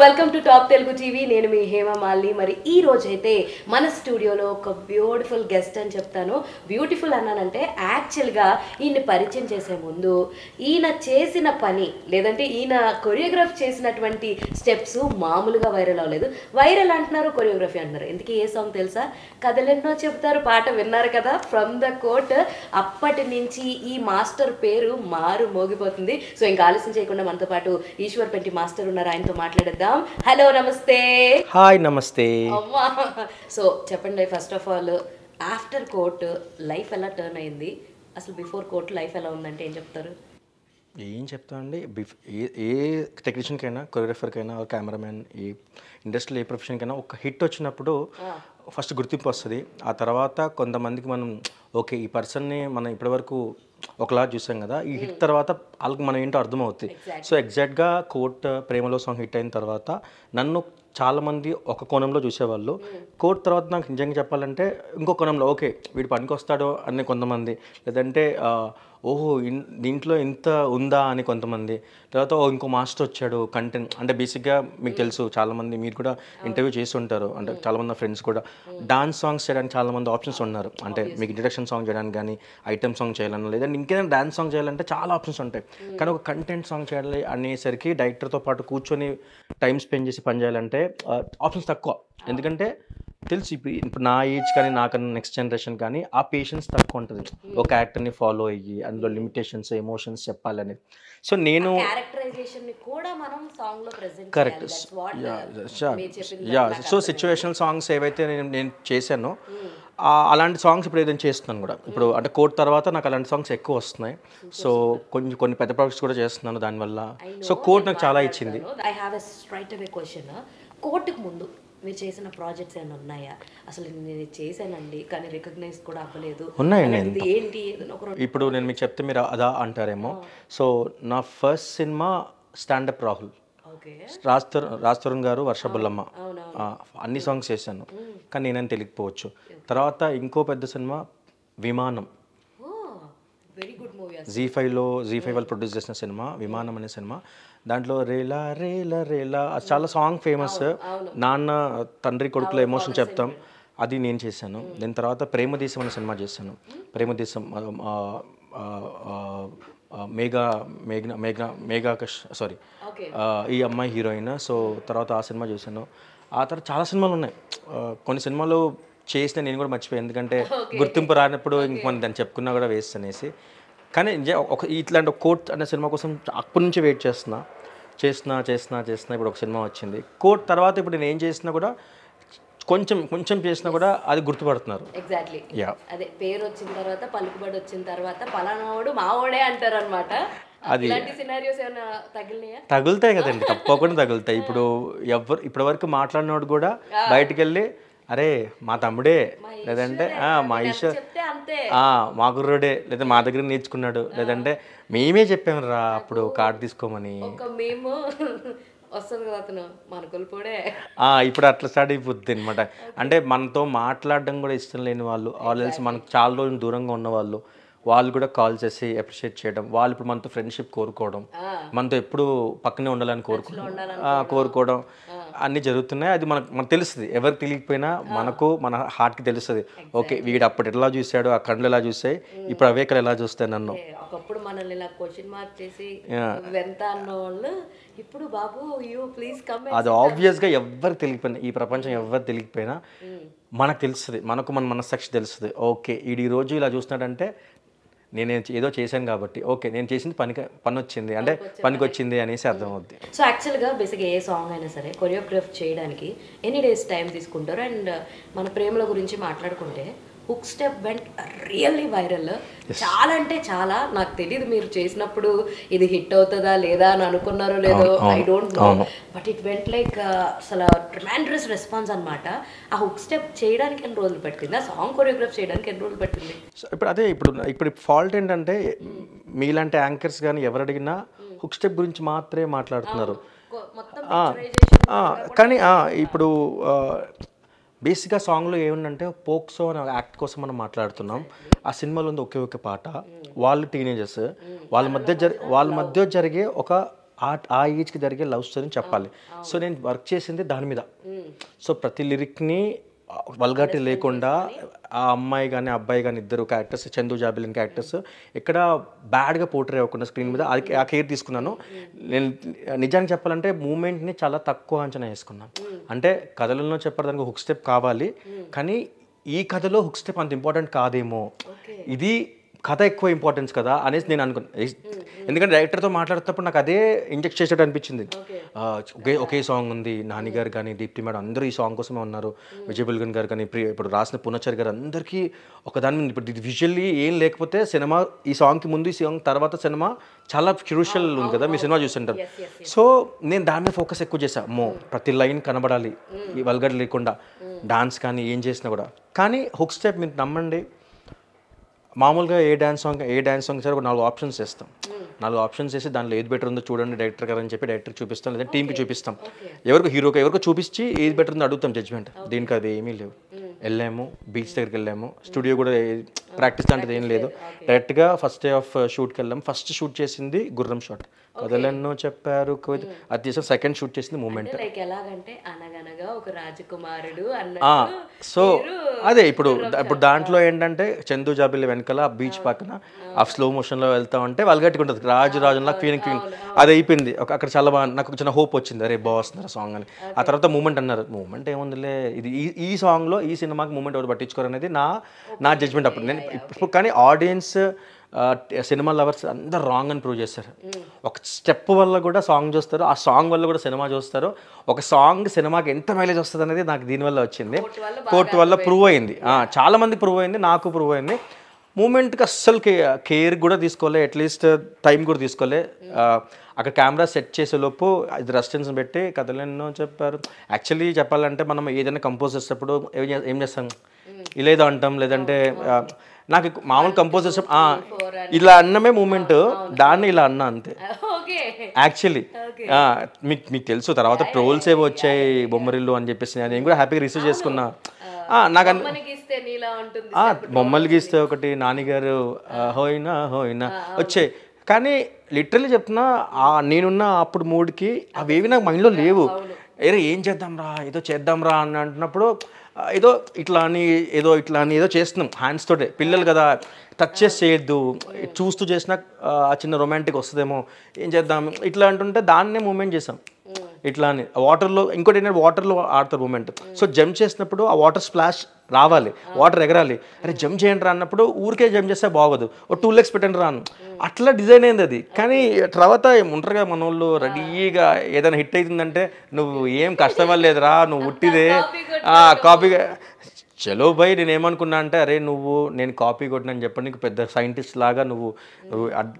Welcome to top Telugu TV. నేను మీ హేమ మాలిని. మరి ఈ రోజైతే మన స్టూడియోలో ఒక బ్యూటిఫుల్ గెస్ట్ అని చెప్తాను. బ్యూటిఫుల్ అన్నానంటే యాక్చువల్గా ఈయన్ని పరిచయం చేసే ముందు ఈయన చేసిన పని లేదంటే ఈయన కొరియోగ్రాఫ్ చేసినటువంటి స్టెప్స్ మామూలుగా వైరల్ అవ్వలేదు. వైరల్ అంటున్నారు, కొరియోగ్రఫీ అంటున్నారు. ఎందుకు ఏ సాంగ్ తెలుసా? కథలెన్నో చెప్తారు పాట విన్నారు కదా, ఫ్రమ్ ద కోర్ట్. అప్పటి నుంచి ఈ మాస్టర్ పేరు మారు మోగిపోతుంది. సో ఇంకా ఆలస్యం చేయకుండా మనతో పాటు ఈశ్వర్ పెంటి మాస్టర్ ఉన్నారు, ఆయనతో మాట్లాడేద్దాం. హలో, నమస్తే. హాయ్, నమస్తే. అమ్మా, సో చెప్పండి, first of all after court life ఎలా టర్న్ అయింది? అసలు బిఫోర్ కోర్ట్ లైఫ్ ఎలా ఉందంటే ఏం చెప్తారు? ఏం చెప్తామండి, ఏ టెక్నీషియన్కైనా, కొరియోగ్రఫర్కైనా, కెమెరామెన్, ఏ ఇండస్ట్రీలో ఏ ప్రొఫెషన్కైనా ఒక హిట్ వచ్చినప్పుడు ఫస్ట్ గుర్తింపు వస్తుంది. ఆ తర్వాత కొంతమందికి మనం ఓకే ఈ పర్సన్ని మనం ఇప్పటివరకు ఒకలా చూసాం కదా, ఈ హిట్ తర్వాత వాళ్ళకి మనం ఏంటో అర్థమవుతుంది. సో ఎగ్జాక్ట్గా కోర్ట్ ప్రేమలో సాంగ్ హిట్ అయిన తర్వాత నన్ను చాలామంది ఒక కోణంలో చూసేవాళ్ళు. కోర్ట్ తర్వాత నాకు నిజంగా చెప్పాలంటే ఇంకో కోణంలో ఓకే వీడు పనికి వస్తాడో అని కొంతమంది, లేదంటే ఓహో దీంట్లో ఇంత ఉందా అని కొంతమంది, తర్వాత ఇంకో మాస్టర్ వచ్చాడు కంటెంట్ అంటే బేసిక్గా మీకు తెలుసు చాలామంది మీరు కూడా ఇంటర్వ్యూ చేసి ఉంటారు, అంటే చాలామంది ఫ్రెండ్స్ కూడా డాన్స్ సాంగ్స్ చేయడానికి చాలామంది ఆప్షన్స్ ఉన్నారు. అంటే మీకు ఇంట్రడక్షన్ సాంగ్ చేయడానికి కానీ, ఐటమ్ సాంగ్ చేయాలన్నా, లేదంటే ఇంకేదైనా డాన్స్ సాంగ్ చేయాలంటే చాలా ఆప్షన్స్ ఉంటాయి. కానీ ఒక కంటెంట్ సాంగ్ చేయాలి అనేసరికి డైరెక్టర్తో పాటు కూర్చొని టైం స్పెండ్ చేసి పని చేయాలంటే ఆప్షన్స్ తక్కువ. ఎందుకంటే తెలుసు ఇప్పుడు నా ఏజ్ కానీ నాకన్నా నెక్స్ట్ జనరేషన్ కానీ ఆ పేషెన్స్ తక్కువ ఉంటుంది ఒక యాక్టర్ని ఫాలో అయ్యి అందులో లిమిటేషన్స్ ఎమోషన్స్ చెప్పాలని. సో నేను కరెక్ట్ సో సిచ్యువేషనల్ సాంగ్స్ ఏవైతే నేను చేశానో అలాంటి సాంగ్స్ ఇప్పుడు ఏదైనా చేస్తున్నాను కూడా. ఇప్పుడు అంటే కోర్ట్ తర్వాత నాకు అలాంటి సాంగ్స్ ఎక్కువ వస్తున్నాయి. సో కొన్ని పెద్ద ప్రాజెక్ట్స్ కూడా చేస్తున్నాను దానివల్ల. సో కోర్ట్ నాకు చాలా ఇచ్చింది. I have a straight away question. కోర్టుకు ముందు మీరు చేసిన ప్రాజెక్ట్స్ ఏమైనా ఉన్నాయా? అసలు నేను చేశానండి కానీ రికగ్నైజ్ కూడా అవ్వలేదు, ఉన్నాయండి. ఏంటి? ఇప్పుడు నేను మీకు చెప్తే మీరు అదా అంటారేమో. సో నా first cinema standup Rahul, Raj Tarun గారు, వర్షబుల్లమ్మ, అన్ని సాంగ్స్ చేశాను కానీ నేనని తెలియకపోవచ్చు. తర్వాత ఇంకో పెద్ద సినిమా విమానం, జీ5 వాళ్ళు ప్రొడ్యూస్ చేసిన సినిమా విమానం అనే సినిమా. దాంట్లో రేలా రేలా రేలా చాలా సాంగ్ ఫేమస్, నాన్న తండ్రి కొడుకుల ఎమోషన్ చెప్తాం, అది నేను చేశాను. దాని తర్వాత ప్రేమదేశం అనే సినిమా చేశాను. ప్రేమదేశం సారీ ఈ అమ్మాయి హీరోయిన్. సో తర్వాత ఆ సినిమా చేశాను. ఆ తర్వాత చాలా సినిమాలు ఉన్నాయి. కొన్ని సినిమాలు చేసిన నేను కూడా మర్చిపోయాను, ఎందుకంటే గుర్తింపు రానప్పుడు ఇంకొన్ని దాన్ని చెప్పుకున్నా కూడా వేస్ట్ అనేసి. కానీ ఇట్లాంటి కోర్ట్ అనే సినిమా కోసం అప్పటి నుంచి వెయిట్ చేస్తున్నా. ఇప్పుడు ఒక సినిమా వచ్చింది. కోర్ట్ తర్వాత ఇప్పుడు నేను ఏం చేసినా కూడా కొంచెం చేసినా కూడా అది గుర్తుపడుతున్నారు. ఎగ్జాక్ట్లీ, అదే పేరు వచ్చిన తర్వాత, పలుకుబడి వచ్చిన తర్వాత పలానావాడు మావాడే అంటారు అనమాట. అది తగులుతాయి కదండి, తప్పకుండా తగులుతాయి. ఇప్పుడు ఇప్పటి వరకు మాట్లాడినోడు కూడా బయటికి వెళ్ళి అరే మా తమ్ముడే, లేదంటే మా ఈశ్వర్, మా గుర్రుడే, లేదా మా దగ్గర నేర్చుకున్నాడు, లేదంటే మేమే చెప్పాము రా అప్పుడు కార్డు తీసుకోమని. ఇప్పుడు అట్లా స్టార్ట్ అయిపోద్ది అనమాట. అంటే మనతో మాట్లాడడం కూడా ఇష్టం లేని వాళ్ళు, ఆల్రెడీ మనకు చాలా రోజులు దూరంగా ఉన్న వాళ్ళు కూడా కాల్ చేసి అప్రిషియేట్ చేయడం, వాళ్ళు ఇప్పుడు మనతో ఫ్రెండ్షిప్ కోరుకోవడం, మనతో ఎప్పుడు పక్కనే ఉండాలని కోరుకోవడం అన్నీ జరుగుతున్నాయి. అది మనకు తెలుస్తుంది. ఎవరికి తెలియకపోయినా మనకు మన హార్ట్కి తెలుస్తుంది. ఓకే వీడు అప్పుడు ఎలా చూసాడు, ఆ కళ్ళు ఎలా చూసాయి, ఇప్పుడు అవే కళ్ళు ఎలా చూస్తాయి నన్ను. ఒకప్పుడు మనల్ని ఇలా క్వశ్చన్ మార్క్ చేసి వెంట అన్న వాళ్ళు ఇప్పుడు బాబు యూ ప్లీజ్ కమ్. అది ఆబ్వియస్గా ఎవరికి తెలియకపోయినా, ఈ ప్రపంచం ఎవరికి తెలియకపోయినా మనకు తెలుస్తుంది, మన మనస్సాక్షి తెలుస్తుంది. ఓకే ఈ రోజు ఇలా చూస్తున్నాడంటే నేను ఏదో చేశాను కాబట్టి, ఓకే నేను చేసింది పని వచ్చింది అంటే పనికి వచ్చింది అనేసి అర్థమవుద్ది. సో యాక్చువల్గా బేసిక్గా ఏ సాంగ్ అయినా సరే కొరియోగ్రాఫ్ చేయడానికి ఎన్ని డేస్ టైం తీసుకుంటారు? అండ్ మన ప్రేమల గురించి మాట్లాడుకుంటే hook step vent really viral. చాలా అంటే చాలా, నాకు తెలియదు మీరు చేసినప్పుడు ఇది హిట్ అవుతుందా లేదా అని అనుకున్నారో లేదో, I don't know, but it went like అసలు ట్రమాండరస్ రెస్పాన్స్ అనమాట. ఆ హుక్ స్టెప్ చేయడానికి ఎన్ని రోజులు పట్టింది? ఆ సాంగ్ కొరియోగ్రాఫ్ చేయడానికి ఎన్ని రోజులు పట్టింది? ఇప్పుడు ఫాల్ట్ ఏంటంటే మీలాంటి యాంకర్స్ కానీ ఎవరు అడిగినా హుక్ స్టెప్ గురించి మాత్రమే మాట్లాడుతున్నారు. కానీ ఇప్పుడు బేసిక్గా సాంగ్లో ఏముందంటే పోక్సో అనే యాక్ట్ కోసం మనం మాట్లాడుతున్నాం. ఆ సినిమాలో ఉంది ఒకే ఒక పాట, వాళ్ళు టీనేజర్స్, వాళ్ళ మధ్య జరిగే ఒక ఆ ఏజ్కి జరిగే లవ్ స్టోరీని చెప్పాలి. సో నేను వర్క్ చేసింది దాని మీద. సో ప్రతి లిరిక్ని వల్గారిటీ లేకుండా ఆ అమ్మాయి కానీ అబ్బాయి కానీ ఇద్దరు క్యారెక్టర్స్, చందు జాబిలిన్ క్యారెక్టర్స్ ఎక్కడ బ్యాడ్గా పోర్ట్రే అవ్వకుండా స్క్రీన్ మీద ఆ కేర్ తీసుకున్నాను. నేను నిజానికి చెప్పాలంటే మూమెంట్ని చాలా తక్కువ అంచనా వేసుకున్నాను. అంటే కథలలో చెప్పడానికి హుక్ స్టెప్ కావాలి, కానీ ఈ కథలో హుక్ స్టెప్ అంత ఇంపార్టెంట్ కాదేమో, ఇది కథ ఎక్కువ ఇంపార్టెన్స్ కదా అనేసి నేను అనుకున్నాను. ఎందుకంటే డైరెక్టర్తో మాట్లాడుతున్నప్పుడు నాకు అదే ఇంజెక్ట్ చేసేట్టు అనిపించింది. ఒకే సాంగ్ ఉంది, నాని గారు కానీ దీప్తి మేడం అందరూ ఈ సాంగ్ కోసమే ఉన్నారు, విజయ్ బుల్గన్ గారు కానీ ఇప్పుడు రాసిన పూర్ణాచారి గారు అందరికీ ఒకదాని మీద ఇప్పుడు ఇది విజువల్లీ ఏం లేకపోతే సినిమా ఈ సాంగ్కి ముందు ఈ సాంగ్ తర్వాత సినిమా చాలా క్రూషియల్ ఉంది కదా, మీ సినిమా చూస్తుంటారు. సో నేను దాని మీద ఫోకస్ ఎక్కువ చేశాను. ప్రతి లైన్ కనబడాలి, ఈ వల్గర్ లేకుండా డాన్స్ కానీ ఏం చేసినా కూడా. కానీ హుక్ స్టెప్ మీరు నమ్మండి, మామూలుగా ఏ డ్యాన్స్ సాంగ్ సరే ఒక 4 ఆప్షన్స్ వేస్తాం. 4 ఆప్షన్స్ వేసి దాంట్లో ఏది బెటర్ ఉందో చూడండి డైరెక్టర్ గారు అని చెప్పి డైరెక్టర్కి చూపిస్తాం, లేదా టీంకి చూపిస్తాం. ఎవరికి హీరోకి ఎవరికో చూపించి ఏది బెటర్ ఉందో అడుగుతాం జడ్జ్మెంట్. దీనికి అది ఏమీ లేవు. వెళ్ళాము, బీచ్ దగ్గరికి వెళ్ళాము, స్టూడియో కూడా ప్రాక్టీస్ లాంటిది ఏం లేదు. డైరెక్ట్గా ఫస్ట్ డే ఆఫ్ షూట్కి వెళ్ళాము. ఫస్ట్ షూట్ చేసింది గుర్రం షాట్, కథలెన్నో చెప్పారు, అది చేసాం. సెకండ్ షూట్ చేసింది మూమెంట్. ఎలాగంటే అనగనగా ఒక రాజకుమారుడు. సో అదే ఇప్పుడు దాంట్లో ఏంటంటే చందు జాబిలి వెనకాల బీచ్ పక్కన ఆ స్లో మోషన్లో వెళ్తా ఉంటే వల్గట్టిగా ఉంటుంది, రాజులా క్వీన్ అది అయిపోయింది. అక్కడ చాలా బాగా నాకు చిన్న హోప్ వచ్చింది, అరే బాగా వస్తున్నారు సాంగ్ అని. ఆ తర్వాత మూమెంట్ అన్నారు, మూమెంట్ ఏముందిలే, ఇది ఈ సాంగ్లో ఈ సినిమాకి మూమెంట్ ఎవరు పట్టించుకోరు అనేది నా జడ్జ్మెంట్ అప్పుడు. నేను ఇప్పుడు కానీ ఆడియన్స్ సినిమా లవర్స్ అందరు రాంగ్ అని ప్రూవ్ చేస్తారు. ఒక స్టెప్ వల్ల కూడా సాంగ్ చూస్తారు, ఆ సాంగ్ వల్ల కూడా సినిమా చూస్తారు. ఒక సాంగ్ సినిమాకి ఎంత మైలేజ్ వస్తుంది అనేది నాకు దీనివల్ల వచ్చింది, కోర్టు వల్ల ప్రూవ్ అయింది. చాలా మంది ప్రూవ్ అయింది, నాకు ప్రూవ్ అయింది. మూమెంట్కి అస్సలు కేర్ కూడా తీసుకోలే, అట్లీస్ట్ టైం కూడా తీసుకోలే. అక్కడ కెమెరా సెట్ చేసే లోపు ఇది రెస్టెన్స్ పెట్టి కథలెన్నో చెప్పారు. యాక్చువల్లీ చెప్పాలంటే మనం ఏదైనా కంపోజ్ చేసేటప్పుడు ఏం చేస్తాం, ఇలా ఏదో అంటాం, లేదంటే నాకు మామూలు కంపోజ్ చేసే ఇలా అన్నమే మూమెంట్, దాన్ని ఇలా అన్నా అంతే. యాక్చువల్లీ మీకు తెలుసు తర్వాత ట్రోల్స్ ఏవో వచ్చాయి బొమ్మరిల్లు అని చెప్పేసి, నేను కూడా హ్యాపీగా రిసీవ్ చేసుకున్నా. నాకు బొమ్మలు గీస్తే ఒకటి నానిగారు హోయినా హోయినా వచ్చాయి, కానీ లిటరల్లీ చెప్తున్నా నేనున్న అప్పుడు మూడ్కి అవేవి నాకు మైండ్లో లేవు. ఏం చేద్దాం రా, ఏదో చేద్దాం రా అని అంటున్నప్పుడు ఏదో ఇట్లా అని ఏదో చేస్తున్నాం హ్యాండ్స్ తోటే. పిల్లలు కదా, టచ్ చేసి చేయొద్దు, చూస్తూ చేసినా ఆ చిన్న రొమాంటిక్ వస్తుందేమో, ఏం చేద్దాం ఇట్లా అంటుంటే దాన్నే మూమెంట్ చేసాం. ఇట్లా అని వాటర్లో ఇంకోటి ఏంటంటే వాటర్లో ఆడతారు మూమెంట్. సో జంప్ చేసినప్పుడు ఆ వాటర్ స్ప్లాష్ రావాలి, వాటర్ ఎగరాలి. అరే జంప్ చేయండి రా అన్నప్పుడు ఊరికే జంప్ చేస్తే బాగోదు, ఓ 2 legs పెట్టండి రాను, అట్లా డిజైన్ అయింది అది. కానీ తర్వాత ఉంటారుగా మన వాళ్ళు రెడీగా ఏదైనా హిట్ అవుతుందంటే నువ్వు ఏం కష్టపడలేదురా, నువ్వు ఉట్టిదే కాపీగా చలో బై. నేను ఏమనుకున్నా అంటే అరే నేను కాపీ కొట్టినని చెప్పండి, నీకు పెద్ద సైంటిస్ట్ లాగా నువ్వు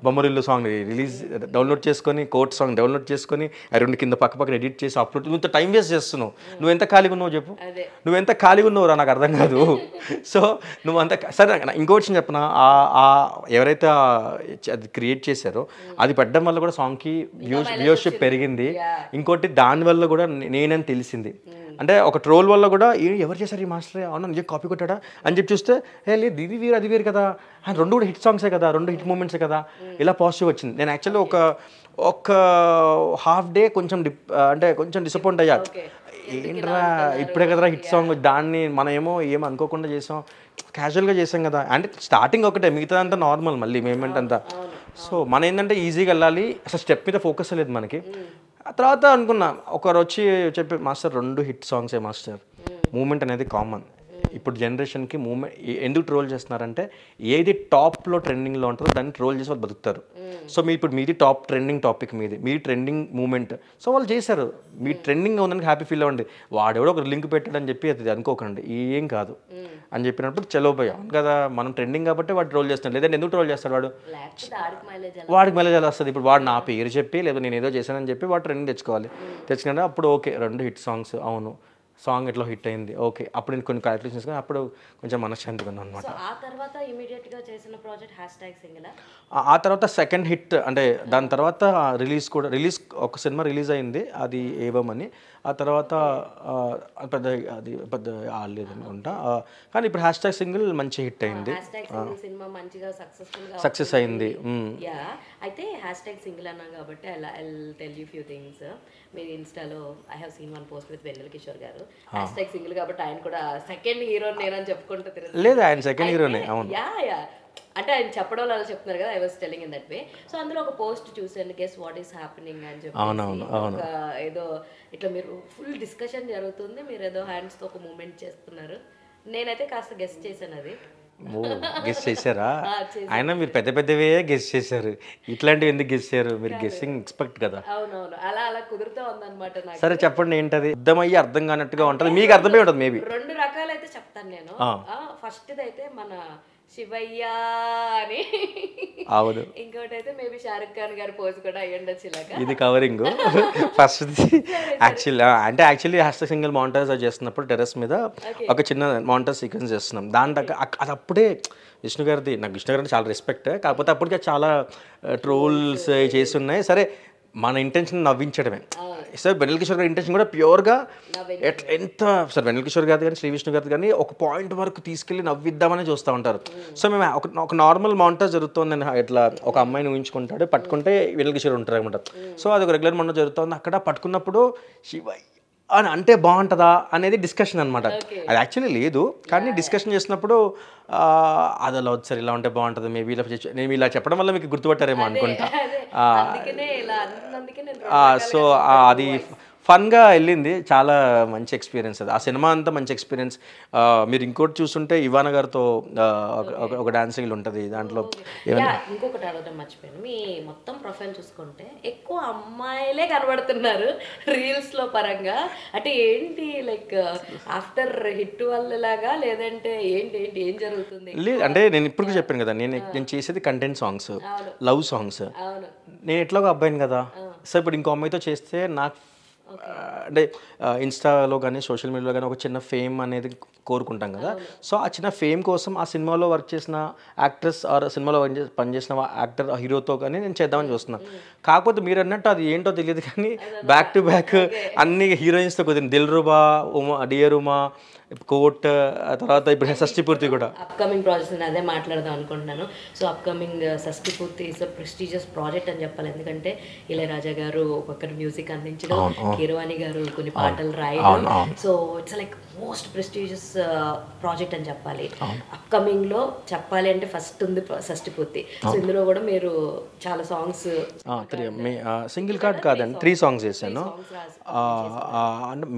బొమ్మరిల్లు సాంగ్ రిలీజ్ డౌన్లోడ్ చేసుకొని కోర్ట్ సాంగ్ డౌన్లోడ్ చేసుకొని రెండు కింద పక్కన ఎడిట్ చేసి అప్లోడ్, నువ్వు టైం వేస్ట్ చేస్తున్నావు. నువ్వు ఎంత ఖాళీగా ఉన్నావు చెప్పు, నువ్వు ఎంత ఖాళీగా ఉన్నావు రా, నాకు అర్థం కాదు. సో నువ్వు అంత సరే. ఇంకో విషయం చెప్పిన, ఎవరైతే అది క్రియేట్ చేశారో అది పెట్టడం వల్ల కూడా సాంగ్కి వ్యూవర్షిప్ పెరిగింది. ఇంకోటి దానివల్ల కూడా నేనని తెలిసింది. అంటే ఒక ట్రోల్ వల్ల కూడా ఎవరు చేశారు ఈ మాస్టర్, అవునా నిజం కాపీ కొట్టాడా అని చెప్పి చూస్తే లేదు ఇది వేరు అది వేరు కదా, రెండు కూడా హిట్ సాంగ్సే కదా, రెండు హిట్ మూమెంట్సే కదా, ఇలా పాజిటివ్ వచ్చింది. నేను యాక్చువల్లీ ఒక హాఫ్ డే కొంచెం డిసప్పాయింట్ అయ్యా. ఏంట్రా ఇప్పుడే కదరా హిట్ సాంగ్, దాన్ని మనం ఏం అనుకోకుండా చేసాం, క్యాజువల్గా చేసాం కదా. అంటే స్టార్టింగ్ ఒకటే, మిగతాదంతా నార్మల్ మళ్ళీ మూమెంట్ అంతా. సో మన ఏంటంటే ఈజీగా వెళ్ళాలి, అసలు స్టెప్ మీద ఫోకస్ లేదు మనకి. ఆ తర్వాత అనుకున్నా, ఒకరు వచ్చి చెప్పి మాస్టర్ 2 హిట్ సాంగ్సే మాస్టర్, మూమెంట్ అనేది కామన్. ఇప్పుడు జనరేషన్కి మూమెంట్ ఎందుకు ట్రోల్ చేస్తున్నారంటే ఏది టాప్లో ట్రెండింగ్లో ఉంటుందో దాన్ని ట్రోల్ చేసి వాళ్ళు బతుకుతారు. సో ఇప్పుడు మీది టాప్ ట్రెండింగ్ టాపిక్, మీది ట్రెండింగ్ మూమెంట్, సో వాళ్ళు చేశారు, మీ ట్రెండింగ్ ఉందని హ్యాపీ ఫీల్ అవ్వండి. వాడెవడో ఒక లింక్ పెట్టాడని చెప్పి అది అనుకోకండి, ఏం కాదు అని చెప్పినప్పుడు చలో పోయా కదా, మనం ట్రెండింగ్ కాబట్టి వాడు ట్రోల్ చేస్తున్నాడు. లేదంటే ఎందుకు ట్రోల్ చేస్తాడు వాడికి మైలేజ్ ఎలా వస్తుంది. ఇప్పుడు వాడు నా పేరు చెప్పి లేదా నేను ఏదో చేశానని చెప్పి వాడు ట్రెండింగ్ తెచ్చుకోవాలి. తెచ్చుకుంటే అప్పుడు ఓకే 2 హిట్ సాంగ్స్, అవును సాంగ్ ఎట్లా హిట్ అయింది, ఓకే అప్పుడు నేను కొన్ని క్యాలిక్యులేషన్స్ చేసుకుని అప్పుడు కొంచెం మనశ్శాంతిగా ఉన్నాను అనమాట. సో ఆ తర్వాత ఇమీడియట్ గా చేసిన ప్రాజెక్ట్ #సింగిల్. ఆ తర్వాత సెకండ్ హిట్ అంటే దాని తర్వాత రిలీజ్ ఒక సినిమా రిలీజ్ అయింది, అది ఏవం అని. ఆ తర్వాత పెద్ద ఆడలేదు అనుకుంటా, కానీ ఇప్పుడు #సింగిల్ మంచి హిట్ అయింది, #సింగిల్ సినిమా మంచిగా సక్సెస్ అయింది. యా, అయితే #సింగిల్ అన్నాం కాబట్టి I tell you few things. మీరు ఇన్స్టాలో I have seen one post with Vennela Kishore గారు, #సింగిల్ కాబట్టి ఆయన కూడా సెకండ్ హీరో నేనని చెప్పుకుంటూ తిరుగుతారు. లేదు, ఆయన సెకండ్ హీరోనే. అవును, యా అంటే ఆయన చెప్పడం అలా చెప్తున్నారు కదా, I was telling in that way. So అందులో ఒక పోస్ట్ చూసాను, గెస్ వాట్ ఈస్ హ్యాపెనింగ్ అని చెప్పి, ఏదో ఇట్లా మీరు ఫుల్ డిస్కషన్ జరుగుతుంది, మీరు ఏదో హ్యాండ్స్ తో ఒక మూమెంట్ చేస్తున్నారు. నేనైతే కాస్త గెస్ చేశాను అది. గెస్ చేశారా? అయినా మీరు పెద్ద పెద్దవే గెస్ చేశారు, ఇట్లాంటివి ఎందుకు గెస్ చేశారు? మీరు గెస్సింగ్ ఎక్స్పెక్ట్ కదా. అవునవును, అలా అలా కుదురుతూ ఉందన్నమాట నాకు. సరే చెప్పండి, ఏంటది? అర్థమయ్యి అర్థం కానట్టుగా ఉంటుంది, మీకు అర్థమై ఉంటుంది మేబీ. 2 రకాలైతే చెప్తాను నేను. ఫస్ట్ అయితే మన శివయ్య అని, అవును, ఇంకోటి అయితే మేబీ షారుఖ్ ఖాన్ గారి పోజ్ కూడా అయ్యుండొచ్చు ఇలాగా. ఇది covering first. Actually #single monetize చేస్తున్నప్పుడు టెర్రస్ మీద ఒక చిన్న మానిటైజ్ సీక్వెన్స్ చేస్తున్నాం. దాని దగ్గర అది అప్పుడే విష్ణు గారిది, నాకు విష్ణు గారిని చాలా రెస్పెక్ట్, కాకపోతే అప్పటికే చాలా ట్రోల్స్ చేసి ఉన్నాయి. సరే, మన ఇంటెన్షన్ నవ్వించడమే. సార్ వెన్నెల కిషోర్ గారి ఇంటెన్షన్ కూడా ప్యూర్గా ఎంత సార్ వెన్నెల కిషోర్ గారి కానీ శ్రీ విష్ణు గారి కానీ ఒక పాయింట్ వరకు తీసుకెళ్ళి నవ్విద్దామని చూస్తూ ఉంటారు. సో మేము ఒక నార్మల్ మానిటర్ జరుగుతుందని, ఇట్లా ఒక అమ్మాయిని ఊహించుకుంటాడు, పట్టుకుంటే వెన్నెల కిషోర్ ఉంటారు అనమాట. సో అది ఒక రెగ్యులర్ మానిటర్ జరుగుతుంది. అక్కడ పట్టుకున్నప్పుడు శివయ్య అని అంటే బాగుంటుందా అనేది డిస్కషన్ అనమాట. అది యాక్చువల్లీ లేదు, కానీ డిస్కషన్ చేసినప్పుడు అది అలా సార్ ఇలా ఉంటే బాగుంటుంది, మేబీ ఇలా నేను ఇలా చెప్పడం వల్ల మీకు గుర్తుపట్టారేమో అనుకుంటా. సో అది ఫన్గా వెళ్ళింది, చాలా మంచి ఎక్స్పీరియన్స్ అది. ఆ సినిమా అంతా మంచి ఎక్స్పీరియన్స్. మీరు ఇంకోటి చూస్తుంటే ఇవానా గారితో ఒక డాన్సింగ్ ఉంటుంది దాంట్లో. ఇంకొకటి అడగడం మర్చిపోయాను, మీ మొత్తం ప్రొఫైల్ చూసుకుంటే ఎక్కువ అమ్మాయిలే కనబడుతున్నారు రీల్స్ లో పరంగా. అంటే ఏంటి, లైక్ ఆఫ్టర్ హిట్ వల్లలాగా, లేదంటే ఏంటి ఏంటి ఏం జరుగుతుంది? లేదు అంటే నేను ఇప్పుడు చెప్పాను కదా, నేను చేసేది కంటెంట్ సాంగ్స్, లవ్ సాంగ్స్. నేను ఎట్లాగో అబ్బాయిని కదా, సో ఇప్పుడు ఇంకో అమ్మాయితో చేస్తే నాకు అంటే ఇన్స్టాలో కానీ సోషల్ మీడియాలో కానీ ఒక చిన్న ఫేమ్ అనేది కోరుకుంటాం కదా. సో ఆ చిన్న ఫేమ్ కోసం ఆ సినిమాలో వర్క్ చేసిన యాక్ట్రెస్ ఆర్ సినిమాలో పనిచేసిన యాక్టర్ హీరోతో కానీ నేను చేద్దామని చూస్తున్నాను. కాకపోతే మీరు అన్నట్టు అది ఏంటో తెలియదు, కానీ బ్యాక్ టు బ్యాక్ అన్ని హీరోయిన్స్తో కుదిరింది. దిల్రుబా, ఉమా, డియర్ ఉమా, కోట్, తర్వాత ఇప్పుడు షష్టిపూర్తి కూడా. అప్కమింగ్ ప్రాజెక్ట్స్ అదే మాట్లాడదాం అనుకుంటున్నాను. So upcoming Shashtipoorthi is a prestigious project అని చెప్పాలి, ఎందుకంటే ఇళయరాజా గారు ఒక మ్యూజిక్ అందించడం, కీరవాణి గారు కొన్ని పాటలు రాయడం. So it's like most prestigious project అని చెప్పాలి. అప్కమింగ్ లో చెప్పాలి అంటే ఫస్ట్ ఉంది షష్టిపూర్తి. సో ఇందులో కూడా మీరు చాలా సాంగ్స్, సింగిల్ కార్డ్ కాదండి, 3 సాంగ్స్ చేశాను.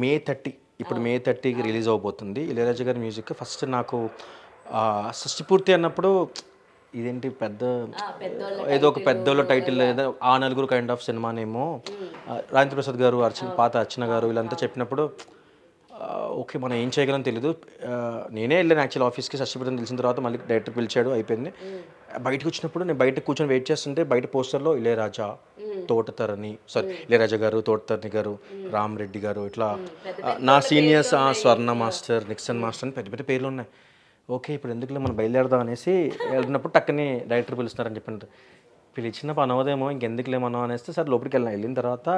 May 30, ఇప్పుడు May 30కి రిలీజ్ అవబోతుంది ఇళయరాజా గారి మ్యూజిక్. ఫస్ట్ నాకు షష్టిపూర్తి అన్నప్పుడు ఇదేంటి పెద్ద ఏదో ఒక పెద్దోళ్ళ టైటిల్, ఏదో ఆ నలుగురు కైండ్ ఆఫ్ సినిమానేమో. రాజేంద్ర ప్రసాద్ గారు, పాత అర్చన గారు వీళ్ళంతా చెప్పినప్పుడు ఓకే మనం ఏం చేయగలం తెలీదు. నేనే వెళ్ళాను యాక్చువల్ ఆఫీస్కి, షష్టిపూర్తి తెలిసిన తర్వాత మళ్ళీ డైరెక్టర్ పిలిచాడు, అయిపోయింది. బయటకు వచ్చినప్పుడు నేను బయట కూర్చొని వెయిట్ చేస్తుంటే బయట పోస్టర్లో ఇళయరాజా, తోటతరణి, ఇళయరాజా గారు, తోటతరణి గారు, రామ్ రెడ్డి గారు, ఇట్లా నా సీనియర్స్, స్వర్ణ మాస్టర్, నిక్సన్ మాస్టర్ అని పెద్ద పెద్ద పేర్లు ఉన్నాయి. ఓకే ఇప్పుడు ఎందుకులే మనం బయలుదేరదాం అనేసి వెళ్ళినప్పుడు టక్కని డైరెక్టర్ పిలుస్తున్నారని చెప్పినట్టు పిలిచిన పని అవదేమో ఇంకెందుకులే మనం అనేస్తే సార్ లోపలికి వెళ్ళిన తర్వాత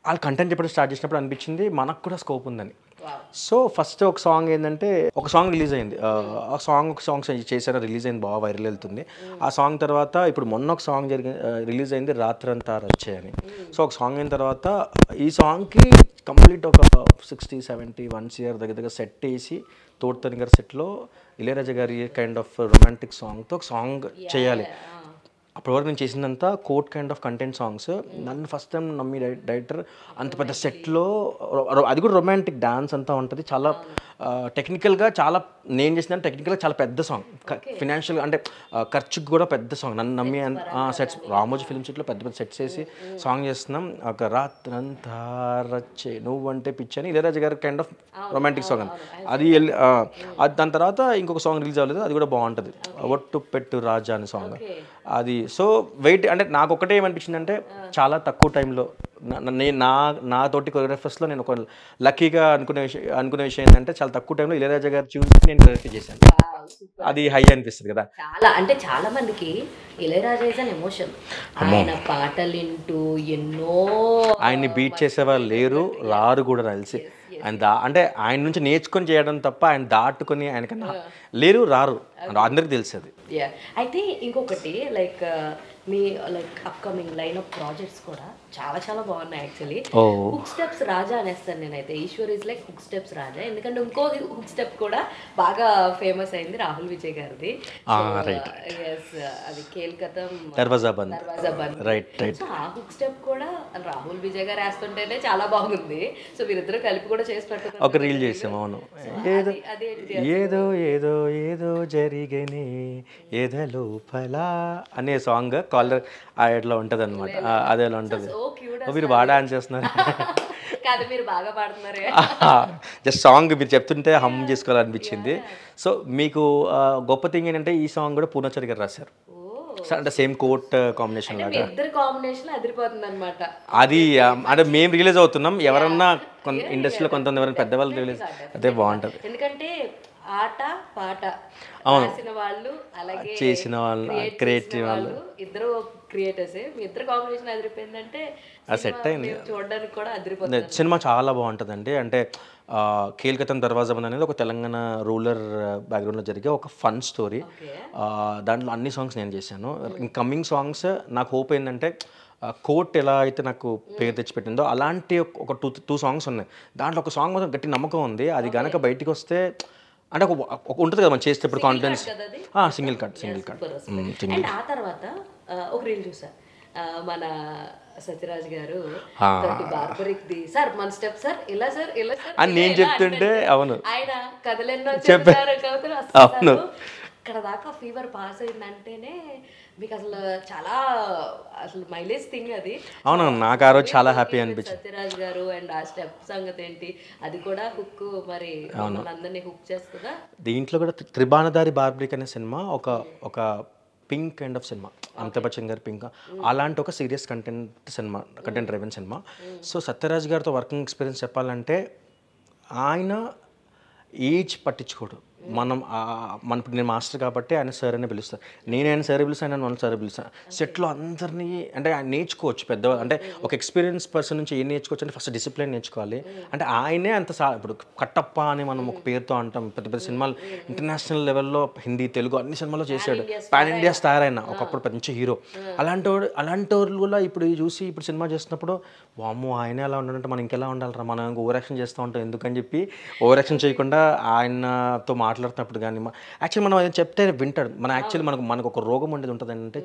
వాళ్ళు కంటెంట్ చెప్పడం స్టార్ట్ చేసినప్పుడు అనిపించింది మనకు కూడా స్కోప్ ఉందని. సో ఫస్ట్ ఒక సాంగ్ ఏంటంటే ఒక సాంగ్ రిలీజ్ అయింది, ఆ సాంగ్ చేశారు, రిలీజ్ అయింది, బాగా వైరల్ వెళ్తుంది. ఆ సాంగ్ తర్వాత ఇప్పుడు మొన్న ఒక సాంగ్ రిలీజ్ అయింది, రాత్రంతా రచ్చే అని. సో ఒక సాంగ్ అయిన తర్వాత ఈ సాంగ్కి కంప్లీట్ ఒక 60-70 1 year దగ్గర సెట్ వేసి తోటతరణి గారి సెట్లో ఇళయరాజా గారి కైండ్ ఆఫ్ రొమాంటిక్ సాంగ్తో ఒక సాంగ్ చేయాలి. అప్పటివరకు నేను చేసిందంతా quote kind of content songs. నన్ను ఫస్ట్ టైం నమ్మి డైరెక్టర్ అంత పెద్ద సెట్లో, అది కూడా రొమాంటిక్ డాన్స్ అంతా ఉంటుంది, చాలా టెక్నికల్గా, చాలా నేను చేసిన టెక్నికల్గా చాలా పెద్ద సాంగ్, ఫినాన్షియల్ అంటే ఖర్చుకు కూడా పెద్ద సాంగ్. నన్ను నమ్మి సెట్స్ రామోజీ ఫిల్మ్ సిటీలో పెద్ద పెద్ద సెట్స్ వేసి సాంగ్ చేస్తున్నాం. ఒక రాత్రంతా రచ్చే నువ్వంటే పిచ్చి అని ఇళయరాజా గారి కైండ్ ఆఫ్ రొమాంటిక్ సాంగ్ అది. దాని తర్వాత ఇంకొక సాంగ్ రిలీజ్ అవ్వలేదు, అది కూడా బాగుంటుంది, ఒట్టు పెట్టు రాజా అనే సాంగ్ అది. సో వెయిట్ అంటే నాకు ఒకటే ఏమనిపించింది అంటే చాలా తక్కువ టైంలో నాతోటి కొరియోగ్రాఫర్స్లో నేను ఒక లక్కీగా అనుకునే విషయం ఏంటంటే చాలా తక్కువ టైంలో ఇళయరాజా గారు చూసి నేను కొరియోగ్రఫీ చేశాను. అది హై అనిపిస్తుంది కదా. చాలా అంటే చాలా మందికి ఇళయరాజా ఇస్ అన్ ఎమోషన్. ఆయన పాటలు వింటూ ఎన్నో ఆయన్ని బీట్ చేసేవాళ్ళు లేరు, రారు కూడా తెలిసి. ఆయన అంటే ఆయన నుంచి నేర్చుకొని చేయడం తప్ప ఆయన దాటుకొని ఆయనకన్నా లేరు, రారు, అందరికి తెలుసు అది. అయితే ఇంకొకటి లైక్ మీ like upcoming line of projects కూడా చాలా చాలా బాగున్నాయి యాక్చువల్లీ. హుక్ స్టెప్స్ రాజా అనేస్తాను నేనైతే. Eeshwar is like hook steps Raja, ఎందుకంటే ఇంకో హుక్ స్టెప్ కూడా బాగా ఫేమస్ అయింది రాహుల్ విజయ్ గారిది. అది కేల్కతం దర్వాజా బంద్. సో ఆ హుక్ స్టెప్ కూడా రాహుల్ విజయ్ గారు వేస్తుంటేనే చాలా బాగుంది. సో మీరిద్దరు కలిపి కూడా చేసినట్టు ఒక రీల్ చేసాము. అవును, ఏదో ఏదో ఏదో జరిగనే ఏదలోపల అనే సాంగ్ కాలర్ అట్లా ఉంటుంది అనమాట. అదే అలా ఉంటుంది. మీరు బాగా డాన్స్ చేస్తున్నారు కాదు, మీరు బాగా పాడుతున్నారు. జస్ట్ సాంగ్ మీరు చెప్తుంటే హమ్ చేసుకోవాలనిపించింది. సో మీకు గొప్ప థింగ్ ఏంటంటే ఈ సాంగ్ కూడా పూర్ణాచారి గారు రాశారు. అంటే సేమ్ కోట్ కాంబినేషన్ లాగా ఇద్దరు కాంబినేషన్ అదిరిపోతుంది అనమాట. అది అంటే మేము రిలీజ్ అవుతున్నాం, ఎవరన్నా ఇండస్ట్రీలో కొంతమంది ఎవరైనా పెద్దవాళ్ళు రిలీజ్ అదే బాగుంటుంది. ఎందుకంటే ఆట పాట రాసిన వాళ్ళు అలాగే చేసిన వాళ్ళు క్రియేటివ్ వాళ్ళు ఇద్దరు క్రియేటర్స్. మీ ఇద్దరు కాంబినేషన్ అదిరిపోయిందంటే సెట్ అయింది, చూడడానికి కూడా అదిరిపోతుంది. సినిమా చాలా బాగుంటుందండి. అంటే కేల్కతం దర్వాజా బంద్ అనేది ఒక తెలంగాణ రూరల్ బ్యాక్గ్రౌండ్లో జరిగే ఒక ఫన్ స్టోరీ. దాంట్లో అన్ని సాంగ్స్ నేను చేశాను. కమింగ్ సాంగ్స్ నాకు హోప్ ఏంటంటే కోట్ ఎలా అయితే నాకు పేరు తెచ్చిపెట్టిందో అలాంటి ఒక టూ సాంగ్స్ ఉన్నాయి. దాంట్లో ఒక సాంగ్ మాత్రం గట్టి నమ్మకం ఉంది. అది కనుక బయటికి వస్తే అంటే ఒక ఉంటుంది కదా మనం చేసేటప్పుడు కాన్ఫిడెన్స్. Single cut. అండ్ ఆ తర్వాత ఒక రీల్ చూసా, మన సత్యరాజ్ గారు బార్బరిక్ ది సార్ మన స్టెప్ సార్ ఇలా సార్ ఇలా సార్ అని నేను చెప్తుంటే అవును ఆయన కథలెన్నో చెప్పారు. అవును, ఇక్కడ దాకా ఫీవర్ పాస్ అయిందంటేనే మీకు అసలు చాలా అసలు మైలేజ్ థింగ్ అది. అవును, నాకు ఆ రోజు చాలా హ్యాపీ అనిపించింది. సత్యరాజ్ గారు అండ్ ఆ స్టెప్ సంగతి ఏంటి, అది కూడా హుక్ మరి అందరినీ హుక్ చేస్తుందా? దీంట్లో కూడా త్రిబాణధారి బార్బరిక్ అనే సినిమా ఒక pink kind of cinema. Amitabh Bachchan గారి పింక్ అలాంటి ఒక serious content driven cinema. So Sathyaraj గారితో వర్కింగ్ ఎక్స్పీరియన్స్ చెప్పాలంటే ఆయన ఏజ్ పట్టించుకోడు. నేను మాస్టర్ కాబట్టి ఆయన సార్ అని పిలుస్తాను, నేను ఆయన సార్ పిలుస్తాను, ఆయన సార్ పిలుస్తాను. సెట్లో అందరినీ అంటే ఆయన నేర్చుకోవచ్చు పెద్దవాళ్ళు. అంటే ఒక ఎక్స్పీరియన్స్ పర్సన్ నుంచి ఏం నేర్చుకోవచ్చు అంటే ఫస్ట్ డిసిప్లిన్ నేర్చుకోవాలి. అంటే ఆయనే అంత ఇప్పుడు కట్టప్ప అని మనం ఒక పేరుతో అంటాం. పెద్ద పెద్ద సినిమాలు ఇంటర్నేషనల్ లెవెల్లో హిందీ తెలుగు అన్ని సినిమాల్లో చేశాడు. పాన్ ఇండియా స్టార్ అయినా ఒకప్పుడు మంచి హీరో. అలాంటి వాళ్ళు ఇప్పుడు చూసి ఇప్పుడు సినిమా చేస్తున్నప్పుడు వామ్మో ఆయనే అలా ఉండాలంటే మనం ఇంకెలా ఉండాలరా, మనం ఓవర్ యాక్షన్ చేస్తూ ఉంటాం ఎందుకని చెప్పి ఓవర్ యాక్షన్ చేయకుండా ఆయనతో మాట్లాడుతున్నప్పుడు కానీ యాక్చువల్లీ మనం ఏదైనా చెప్తే వింటాడు. మనకు ఒక రోగం ఉండేది ఉంటుంది అంటే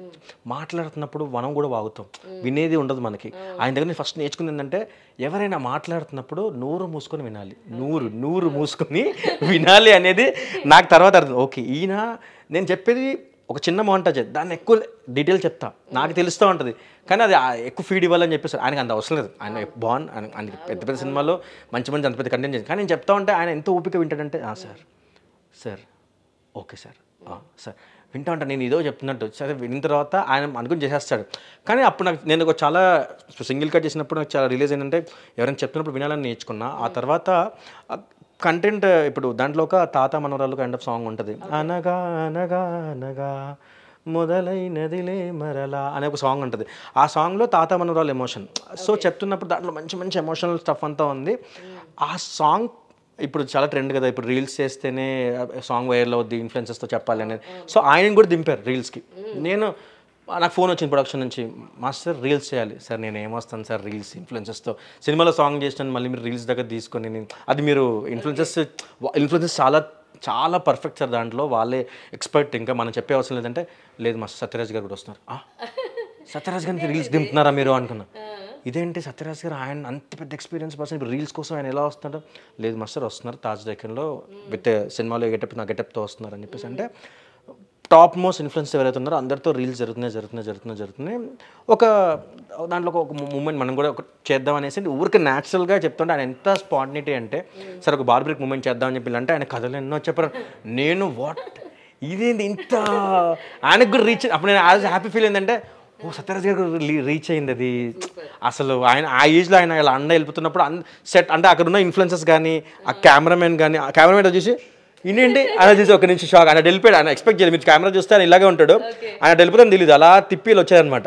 మాట్లాడుతున్నప్పుడు మనం కూడా వాగుతాం, వినేది ఉండదు మనకి. ఆయన దగ్గర నేను ఫస్ట్ నేర్చుకుంది ఏంటంటే ఎవరైనా మాట్లాడుతున్నప్పుడు నోరు మూసుకొని వినాలి, నూరు మూసుకొని వినాలి అనేది నాకు తర్వాత అర్థం. ఓకే, ఈయన నేను చెప్పేది ఒక చిన్న మోంటాజ్, దాన్ని ఎక్కువ డీటెయిల్ చెప్తా, నాకు తెలుస్తూ ఉంటుంది, కానీ అది ఎక్కువ ఫీడ్ ఇవ్వాలని చెప్పేసి ఆయనకి అంత అవసరం లేదు. ఆయన ఆయన పెద్ద పెద్ద సినిమాలో మంచి అంత పెద్ద కంటెంట్ చేసి, కానీ నేను చెప్తా ఉంటే ఆయన ఎంత ఓపిక వింటాడంటే సార్ ఓకే సార్ వింటా ఉంటాను, నేను ఏదో చెప్తున్నట్టు. సరే విన్న తర్వాత ఆయన అనుకుని చేసేస్తాడు. కానీ అప్పుడు నేను చాలా సింగిల్ కట్ చేసినప్పుడు నాకు చాలా రిలీజ్ ఏంటంటే ఎవరైనా చెప్తున్నప్పుడు వినాలని నేర్చుకున్నా. ఆ తర్వాత కంటెంట్ ఇప్పుడు దాంట్లో ఒక తాత మనవరాలు కైండ్ ఆఫ్ సాంగ్ ఉంటుంది. అనగా అనగా అనగా మొదలైనదిలే మరలా అనే ఒక సాంగ్ ఉంటుంది. ఆ సాంగ్లో తాత మనవరాలు ఎమోషన్. సో చెప్తున్నప్పుడు దాంట్లో మంచి ఎమోషనల్ స్టఫ్ అంతా ఉంది. ఆ సాంగ్ ఇప్పుడు చాలా ట్రెండ్ కదా, ఇప్పుడు రీల్స్ చేస్తేనే సాంగ్ వైరల్ అవుద్ది, ఇన్ఫ్లుయెన్సర్స్తో చెప్పాలి అనేది. సో ఆయన కూడా దింపారు రీల్స్కి. నాకు ఫోన్ వచ్చింది ప్రొడక్షన్ నుంచి, మాస్టర్ రీల్స్ చేయాలి సార్. నేను ఏమొస్తాను సార్ రీల్స్ ఇన్ఫ్లుయెన్సర్స్తో, సినిమాలో సాంగ్ చేసినాను మళ్ళీ మీరు రీల్స్ దగ్గర తీసుకొని అది మీరు ఇన్ఫ్లుయెన్సర్స్ చాలా పర్ఫెక్ట్ సార్, దాంట్లో వాళ్ళే ఎక్స్పర్ట్, ఇంకా మనం చెప్పే అవసరం లేదంటే లేదు మాస్టర్ సత్యరాజ్ గారు కూడా వస్తున్నారు. సత్యరాజ్ గారికి రీల్స్ దింపుతున్నారా మీరు అనుకున్నా. ఇదేంటి సత్యరాజ్ గారు ఆయన అంత పెద్ద ఎక్స్పీరియన్స్ పర్సన్, ఇప్పుడు రీల్స్ కోసం ఆయన ఎలా వస్తున్నాడు? లేదు మాస్టర్ వస్తున్నారు తాజ్ డెక్కన్లో విత్ సినిమాలో నా గెటప్తో వస్తున్నారు అని చెప్పేసి. అంటే టాప్ మోస్ట్ ఇన్ఫ్లుయెన్స్ ఎవరైతే ఉన్నారో అందరితో రీల్స్ జరుగుతున్నాయి. ఒక దాంట్లో ఒక మూమెంట్ మనం కూడా చేద్దాం అనేసి ఊరికి న్యాచురల్గా చెప్తుంటే ఆయన ఎంత స్పాంటనిటీ అంటే సరే ఒక బార్బరిక్ మూమెంట్ చేద్దామని చెప్పి అంటే ఆయన కథలు ఎన్నో చెప్పారు. నేను ఇదేంటి ఇంత ఆయనకు కూడా రీచ్. అప్పుడు నేను యాజ్ హ్యాపీ ఫీల్ ఏంటంటే ఓ సత్యరాజ్ గారు రీచ్ అయింది అది. అసలు ఆయన ఆ ఏజ్లో ఆయన ఇలా అండ వెళ్ళిపోతున్నప్పుడు సెట్ అంటే అక్కడ ఉన్న ఇన్ఫ్లుయెన్సెస్ కానీ ఆ కెమెరామెన్ వచ్చేసి ఇనేంటి ఆయన చూసి ఒక నిమిషం షాక్. ఆయన వెళ్ళిపోయాడు. ఆయన ఎక్స్పెక్ట్ చేయలేదు. మీరు కెమెరా చూస్తే ఆయన ఇలాగే ఉంటాడు. ఆయన వెళ్ళిపోతాను తెలియదు. అలా తిప్పి వచ్చాయన్నమాట.